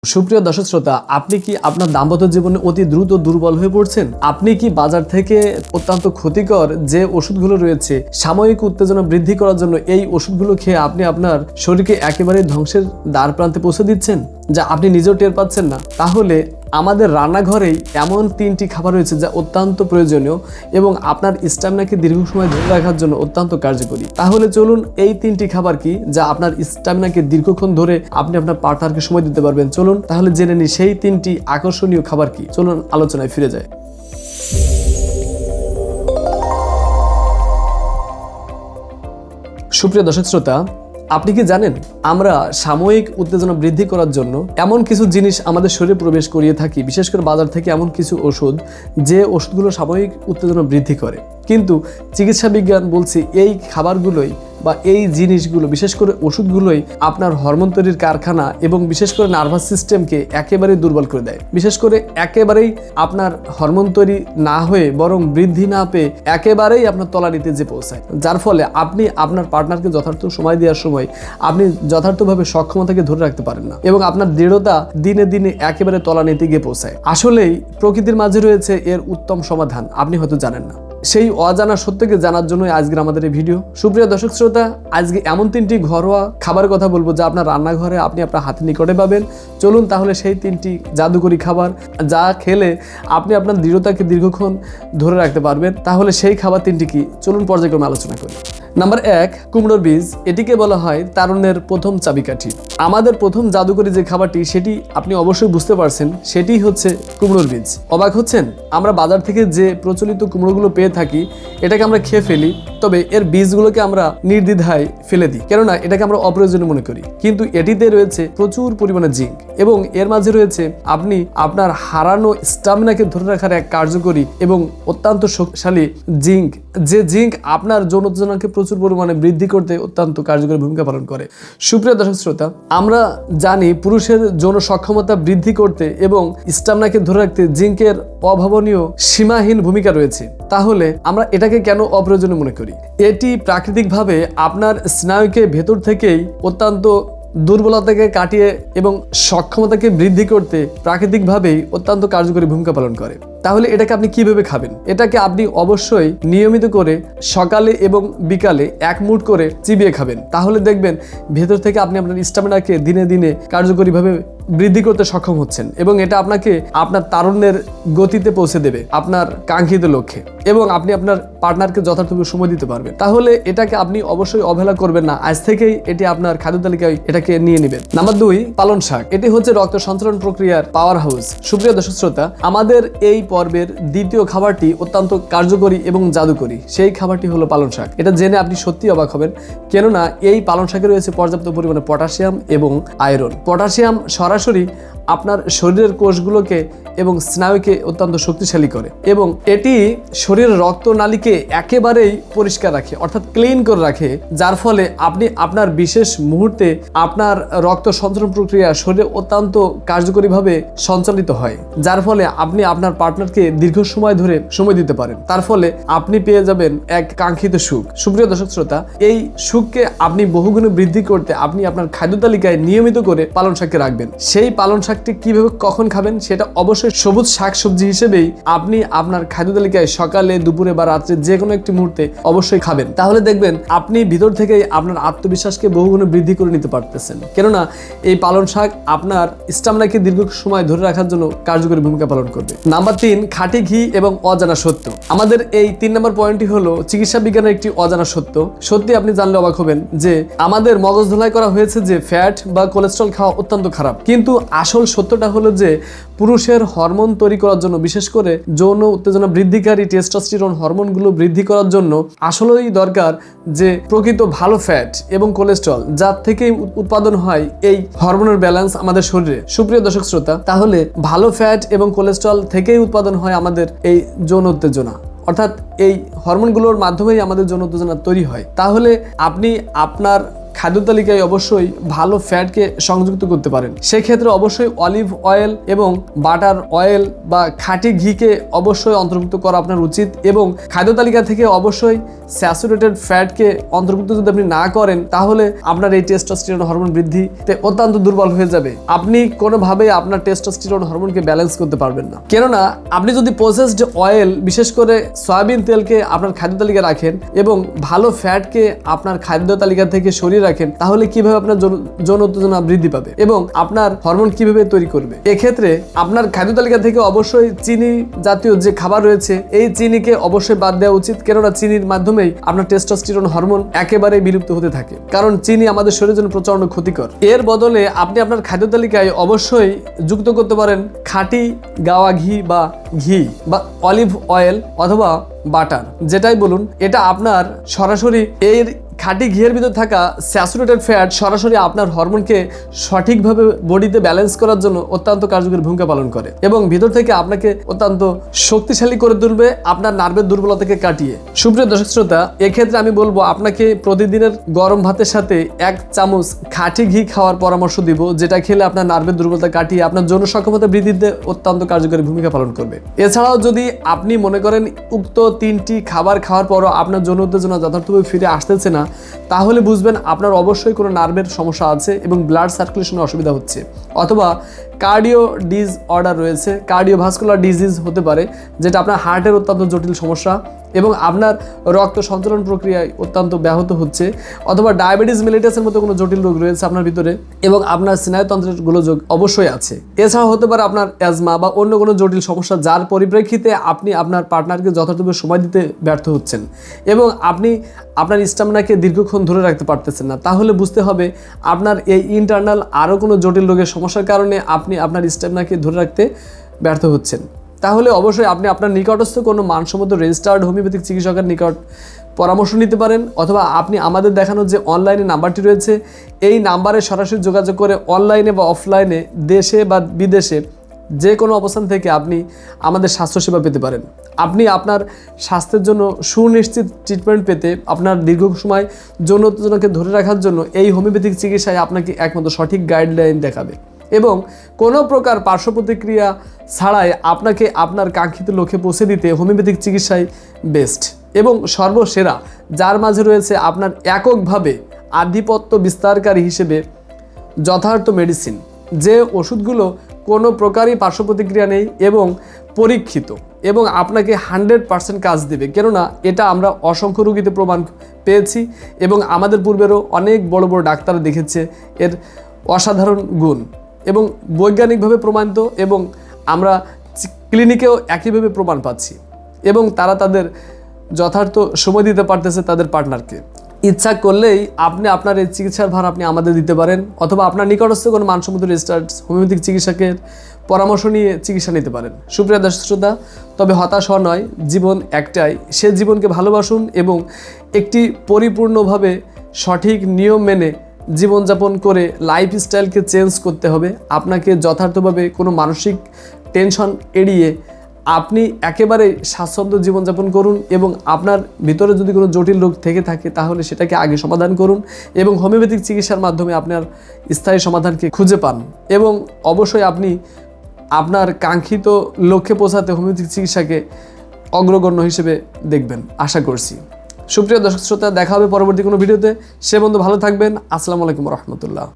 সুপ্রিয় দর্শক শ্রোতা, আপনি কি আপনার দাম্পত্য জীবনে অতি দ্রুত দুর্বল হয়ে পড়ছেন? আপনি কি বাজার থেকে অত্যন্ত ক্ষতিকর যে ওষুধগুলো রয়েছে সাময়িক উত্তেজনা বৃদ্ধি করার জন্য এই ওষুধগুলো খেয়ে আপনি আপনার শরীরকে একেবারে ধ্বংসের দ্বার প্রান্তে পৌঁছে দিচ্ছেন, যা আপনি নিজেও টের পাচ্ছেন না? তাহলে আমাদের রান্নাঘরেই এমন 3টি খাবার রয়েছে যা অত্যন্ত প্রয়োজনীয় এবং আপনার স্ট্যামিনাকে দীর্ঘ সময় ধরে রাখার জন্য অত্যন্ত কার্যকরী। তাহলে চলুন এই 3টি খাবার কি যা আপনার স্ট্যামিনাকে দীর্ঘক্ষণ ধরে আপনি আপনার পার্টনারকে সময় দিতে পারবেন। চলুন তাহলে জেনে নিই সেই 3টি আকর্ষণীয় খাবার কি। চলুন আলোচনায় ফিরে যায়। সুপ্রিয় দর্শক শ্রোতা, আপনি কি জানেন আমরা সাময়িক উত্তেজনা বৃদ্ধি করার জন্য এমন কিছু জিনিস আমাদের শরীরে প্রবেশ করিয়ে থাকি, বিশেষ করে বাজার থেকে এমন কিছু ওষুধ যে ওষুধগুলো সাময়িক উত্তেজনা বৃদ্ধি করে, কিন্তু চিকিৎসা বিজ্ঞান বলছে এই খাবারগুলোই বা এই জিনিসগুলো, বিশেষ করে ওষুধগুলোই আপনার হরমোন তৈরির কারখানা এবং বিশেষ করে নার্ভাস সিস্টেমকে একেবারেই দুর্বল করে দেয়। বিশেষ করে একেবারেই আপনার হরমোন তৈরি না হয়ে বরং বৃদ্ধি না পেয়ে একেবারেই আপনার তলানিতে যে পৌঁছায়, যার ফলে আপনি আপনার পার্টনারকে যথার্থ সময় দেওয়ার সময় আপনি যথার্থভাবে সক্ষমতাকে ধরে রাখতে পারেন না এবং আপনার দৃঢ়তা দিনে দিনে একেবারে তলানিতে গিয়ে পৌঁছায়। আসলেই প্রকৃতির মাঝে রয়েছে এর উত্তম সমাধান, আপনি হয়তো জানেন না। সেই অজানা সত্যকে জানার জন্যই আজকের আমাদের এই ভিডিও। সুপ্রিয় দর্শক শ্রোতা, আজকে এমন 3টি ঘরোয়া খাবারের কথা বলবো যা আপনার রান্নাঘরে আপনি আপনার হাতে নিকটে পাবেন। চলুন তাহলে সেই 3টি জাদুকরী খাবার যা খেলে আপনি আপনার দৃঢ়তাকে দীর্ঘক্ষণ ধরে রাখতে পারবেন। তাহলে সেই খাবার 3টি কি, চলুন পর্যায়ক্রমে আলোচনা করি। নাম্বার 1, কুমড়োর বীজ। এটিকে বলা হয় তারুণ্যের প্রথম চাবিকাঠি। আমাদের প্রথম জাদুকরী যে খাবারটি সেটি আপনি অবশ্যই বুঝতে পারছেন, সেটি হচ্ছে কুমড়োর বীজ। অবাক হচ্ছেন? আমরা বাজার থেকে যে প্রচলিত কুমড়োগুলো পেয়ে থাকি এটাকে আমরা খেয়ে ফেলি, তবে এর বীজগুলোকে আমরা নির্দ্বিধায় ফেলে দিই, কেননা এটাকে আমরা অপ্রয়োজনীয় মনে করি। কিন্তু এটিতে রয়েছে প্রচুর পরিমাণে জিঙ্ক এবং এর মাঝে রয়েছে আপনি আপনার হারানো স্টামিনাকে ধরে রাখার এক কার্যকরী এবং অত্যন্ত শক্তিশালী জিঙ্ক, যে জিঙ্ক আপনার যৌন উত্তেজনাকে প্রচুর পরিমাণে বৃদ্ধি করতে অত্যন্ত কার্যকরী ভূমিকা পালন করে। সুপ্রিয় দর্শক শ্রোতা, আমরা জানি পুরুষের যৌন সক্ষমতা বৃদ্ধি করতে এবং স্টামিনাকে ধরে রাখতে জিঙ্কের অভাবনীয় সীমাহীন ভূমিকা রয়েছে। তাহলে আমরা এটাকে কেন অপ্রয়োজনীয় মনে করি? এটি প্রাকৃতিকভাবে আপনার স্নায়ুকে ভেতর থেকেই অত্যন্ত দুর্বলতাকে কাটিয়ে এবং সক্ষমতাকে বৃদ্ধি করতে প্রাকৃতিকভাবেই অত্যন্ত কার্যকরী ভূমিকা পালন করে। তাহলে এটাকে আপনি কিভাবে খাবেন? এটাকে আপনি অবশ্যই নিয়মিত করে সকালে এবং বিকালে 1 মুঠ করে চিবিয়ে খাবেন। তাহলে দেখবেন ভেতর থেকে আপনি আপনার স্টামিনাকে দিনে দিনে কার্যকরীভাবে বৃদ্ধি করতে সক্ষম হচ্ছেন এবং এটা আপনাকে আপনার তারুণ্যের গতিতে পৌঁছে দেবে আপনার কাঙ্ক্ষিত লক্ষ্যে এবং আপনি আপনার পার্টনারকে যথার্থভাবে সময় দিতে পারবেন। তাহলে এটাকে আপনি অবশ্যই অবহেলা করবেন না, আজ থেকেই এটি আপনার খাদ্য তালিকায় এটাকে নিয়ে নেবেন। নাম্বার 2, পালং শাক। এটি হচ্ছে রক্ত সঞ্চালন প্রক্রিয়ার পাওয়ার হাউস। সুপ্রিয় দর্শক শ্রোতা, আমাদের এই পর্বের দ্বিতীয় খাবারটি অত্যন্ত কার্যকরী এবং জাদুকরী। সেই খাবারটি হলো পালং শাক। এটা জেনে আপনি সত্যি অবাক হবেন, কেননা এই পালং শাকে রয়েছে পর্যাপ্ত পরিমাণে পটাশিয়াম এবং আয়রন। পটাশিয়াম সরাসরি আপনার শরীরের কোষগুলোকে এবং স্নায়ুকে অত্যন্ত শক্তিশালী করে এবং এটি শরীরের রক্তনালীকে একেবারেই পরিষ্কার রাখে, অর্থাৎ ক্লিন করে রাখে, যার ফলে আপনি আপনার বিশেষ মুহূর্তে আপনার রক্ত সঞ্চালন প্রক্রিয়া শরীরে অত্যন্ত কার্যকরীভাবে সঞ্চালিত হয়, যার ফলে আপনি আপনার পার্টনারকে দীর্ঘ সময় ধরে সময় দিতে পারেন। তার ফলে আপনি পেয়ে যাবেন এক কাঙ্ক্ষিত সুখ। সুপ্রিয় দর্শক শ্রোতা, এই সুখকে আপনি বহুগুণে বৃদ্ধি করতে আপনি আপনার খাদ্য তালিকায় নিয়মিত করে পালং শাককে রাখবেন। সেই পালং শাকটি কিভাবে কখন খাবেন সেটা অবশ্যই সবুজ শাকসবজি হিসেবেই আপনি আপনার খাদ্য তালিকায় সকালে, দুপুরে বা রাত্রে যে কোনো একটি মুহূর্তে অবশ্যই খাবেন। তাহলে দেখবেন আপনি ভিতর থেকেই আপনার আত্মবিশ্বাসকে বহুগুণে বৃদ্ধি করে নিতে পারতেছেন, কেননা এই পালং শাক আপনার স্টামিনাকে দীর্ঘ সময় ধরে রাখার জন্য কার্যকরী ভূমিকা পালন করবে। নাম্বার 3, খাঁটি ঘি এবং অজানা সত্য। আমাদের এই 3 নম্বর পয়েন্টটি হলো চিকিৎসা বিজ্ঞানের একটি অজানা সত্য। সত্যি আপনি জানলে অবাক হবেন যে আমাদের মগজ ধোলাই করা হয়েছে যে ফ্যাট বা কোলেস্ট্রল খাওয়া অত্যন্ত খারাপ, কিন্তু আসল সত্যটা হলো যে পুরুষের হরমোন তৈরি করার জন্য, বিশেষ করে যৌন উত্তেজনা বৃদ্ধিকারী টেস্টোস্টেরন হরমোনগুলো বৃদ্ধি করার জন্য আসলেই দরকার যে প্রকৃত ভালো ফ্যাট এবং কোলেস্ট্রল, যার থেকে উৎপাদন হয় এই হরমোনের ব্যালেন্স আমাদের শরীরে। সুপ্রিয় দর্শক শ্রোতা, তাহলে ভালো ফ্যাট এবং কোলেস্ট্রল থেকেই উৎপাদন হয় আমাদের এই যৌন উত্তেজনা, অর্থাৎ এই হরমোনগুলোর মাধ্যমেই আমাদের যৌন উত্তেজনা তৈরি হয়। তাহলে আপনি আপনার খাদ্য তালিকায় অবশ্যই ভালো ফ্যাটকে সংযুক্ত করতে পারেন। সেক্ষেত্রে অবশ্যই অলিভ অয়েল এবং বাটার অয়েল বা খাঁটি ঘিকে অবশ্যই অন্তর্ভুক্ত করা আপনার উচিত, এবং খাদ্য তালিকা থেকে অবশ্যই স্যাচুরেটেড ফ্যাটকে অন্তর্ভুক্ত যদি আপনি না করেন তাহলে আপনার এই টেস্টোস্টেরন হরমোন বৃদ্ধিতে অত্যন্ত দুর্বল হয়ে যাবে। আপনি কোনোভাবেই আপনার টেস্টোস্টেরন হরমোনকে ব্যালেন্স করতে পারবেন না। কেননা আপনি যদি প্রসেসড অয়েল, বিশেষ করে সয়াবিন তেলকে আপনার খাদ্য তালিকা রাখেন এবং ভালো ফ্যাটকে আপনার খাদ্য তালিকা থেকে সরিয়ে রাখেন, তাহলে কিভাবে আপনার যৌন উত্তেজনা বৃদ্ধি পাবে এবং আপনার হরমোন কিভাবে তৈরি করবে? এক্ষেত্রে আপনার খাদ্য তালিকা থেকে অবশ্যই চিনি জাতীয় যে খাবার রয়েছে এই চিনিকে অবশ্যই বাদ দেওয়া উচিত, কেননা চিনির মাধ্যমেই আপনার টেস্টোস্টেরন হরমোন একেবারে বিলুপ্ত হতে থাকে, কারণ চিনি আমাদের শরীরের জন্য প্রচন্ড ক্ষতিকর। এর বদলে আপনি আপনার খাদ্য তালিকায় অবশ্যই যুক্ত করতে পারেন খাঁটি গাওয়া ঘি বা অলিভ অয়েল অথবা বাটার, যেটাই বলুন, এটা আপনার সরাসরি এর খাঁটি ঘিয়ের ভিতর থাকা স্যাচুরেটেড ফ্যাট সরাসরি আপনার হরমোনকে সঠিকভাবে বডিতে ব্যালেন্স করার জন্য অত্যন্ত কার্যকরী ভূমিকা পালন করে এবং ভিতর থেকে আপনাকে অত্যন্ত শক্তিশালী করে তুলবে আপনার নার্ভের দুর্বলতাকে কাটিয়ে। সুপ্রিয় দর্শক শ্রোতা, এক্ষেত্রে আমি বলবো আপনাকে প্রতিদিনের গরম ভাতের সাথে 1 চামচ খাঁটি ঘি খাওয়ার পরামর্শ দিব, যেটা খেলে আপনার নার্ভের দুর্বলতা কাটিয়ে আপনার যৌন সক্ষমতা বৃদ্ধিতে অত্যন্ত কার্যকরী ভূমিকা পালন করবে। এছাড়াও যদি আপনি মনে করেন উক্ত 3টি খাবার খাওয়ার পরও আপনার যৌন উত্তেজনা যথার্থভাবে ফিরে আসতেছে না, তাহলে বুঝবেন আপনার অবশ্যই কোনো নার্ভের সমস্যা আছে এবং ব্লাড সার্কুলেশনে অসুবিধা হচ্ছে, অথবা কার্ডিও ডিসঅর্ডার রয়েছে, কার্ডিওভাস্কুলার ডিজিজ হতে পারে, যেটা আপনার হার্টের অত্যন্ত জটিল সমস্যা এবং আপনার রক্ত সঞ্চালন প্রক্রিয়ায় অত্যন্ত ব্যাহত হচ্ছে, অথবা ডায়াবেটিস মেলিটাসের মতো কোনো জটিল রোগ রয়েছে আপনার ভিতরে এবং আপনার স্নায়ুতন্ত্রের গোলযোগ অবশ্যই আছে। এছাড়াও হতে পারে আপনার অ্যাজমা বা অন্য কোনো জটিল সমস্যা, যার পরিপ্রেক্ষিতে আপনি আপনার পার্টনারকে যথাযথভাবে সময় দিতে ব্যর্থ হচ্ছেন এবং আপনি আপনার স্ট্যামিনাকে দীর্ঘক্ষণ ধরে রাখতে পারতেছেন না, তাহলে বুঝতে হবে আপনার এই ইন্টারনাল আরও কোনো জটিল রোগের সমস্যার কারণে আপনি আপনার স্ট্যামিনাকে ধরে রাখতে ব্যর্থ হচ্ছেন। তাহলে অবশ্যই আপনি আপনার নিকটস্থ কোনো মানসম্মত রেজিস্টার্ড হোমিওপ্যাথিক চিকিৎসকের নিকট পরামর্শ নিতে পারেন, অথবা আপনি আমাদের দেখানো যে অনলাইনে নাম্বারটি রয়েছে এই নাম্বারে সরাসরি যোগাযোগ করে অনলাইনে বা অফলাইনে দেশে বা বিদেশে যে কোনো অবস্থান থেকে আপনি আমাদের স্বাস্থ্যসেবা পেতে পারেন। আপনি আপনার স্বাস্থ্যের জন্য সুনিশ্চিত ট্রিটমেন্ট পেতে আপনার দীর্ঘ সময় যৌন উত্তেজনাকে ধরে রাখার জন্য এই হোমিওপ্যাথিক চিকিৎসায় আপনাকে একমাত্র সঠিক গাইডলাইন দেখাবে এবং কোনো প্রকার পার্শ্ব প্রতিক্রিয়া ছাড়াই আপনাকে আপনার কাঙ্ক্ষিত লক্ষ্যে পৌঁছে দিতে হোমিওপ্যাথিক চিকিৎসাই বেস্ট এবং সর্বসেরা, যার মাঝে রয়েছে আপনার এককভাবে আধিপত্য বিস্তারকারী হিসেবে যথার্থ মেডিসিন, যে ওষুধগুলো কোনো প্রকারই পার্শ্ব প্রতিক্রিয়া নেই এবং পরীক্ষিত এবং আপনাকে 100% কাজ দেবে, কেননা এটা আমরা অসংখ্য রোগীতে প্রমাণ পেয়েছি এবং আমাদের পূর্বেরও অনেক বড় বড় ডাক্তার দেখেছে এর অসাধারণ গুণ এবং বৈজ্ঞানিকভাবে প্রমাণিত, এবং আমরা ক্লিনিকেও একইভাবে প্রমাণ পাচ্ছি এবং তারা তাদের যথার্থ সময় দিতে পারতেছে তাদের পার্টনারকে। ইচ্ছা করলেই আপনি আপনার এই চিকিৎসার ভার আপনি আমাদের দিতে পারেন, অথবা আপনার নিকটস্থ কোনো মানসম্মত রেজিস্টার্ড হোমিওপ্যাথিক চিকিৎসকের পরামর্শ নিয়ে চিকিৎসা নিতে পারেন। সুপ্রিয় দর্শক শ্রোতা, তবে হতাশ হওয়া নয়, জীবন একটাই, সে জীবনকে ভালোবাসুন এবং একটি পরিপূর্ণভাবে সঠিক নিয়ম মেনে জীবনযাপন করে লাইফস্টাইলকে চেঞ্জ করতে হবে। আপনাকে যথার্থভাবে কোনো মানসিক টেনশন এড়িয়ে আপনি একেবারে স্বাচ্ছন্দ্য জীবনযাপন করুন এবং আপনার ভিতরে যদি কোনো জটিল রোগ থেকে থাকে তাহলে সেটাকে আগে সমাধান করুন এবং হোমিওপ্যাথিক চিকিৎসার মাধ্যমে আপনার স্থায়ী সমাধানকে খুঁজে পান এবং অবশ্যই আপনি আপনার কাঙ্ক্ষিত লক্ষ্যে পৌঁছাতে হোমিওপ্যাথিক চিকিৎসাকে অগ্রগণ্য হিসেবে দেখবেন আশা করছি। সুপ্রিয় দর্শক শ্রোতা, দেখা হবে পরবর্তী কোনো ভিডিওতে। সে বন্ধু ভালো থাকবেন। আসসালামু আলাইকুম রহমতুল্লাহ।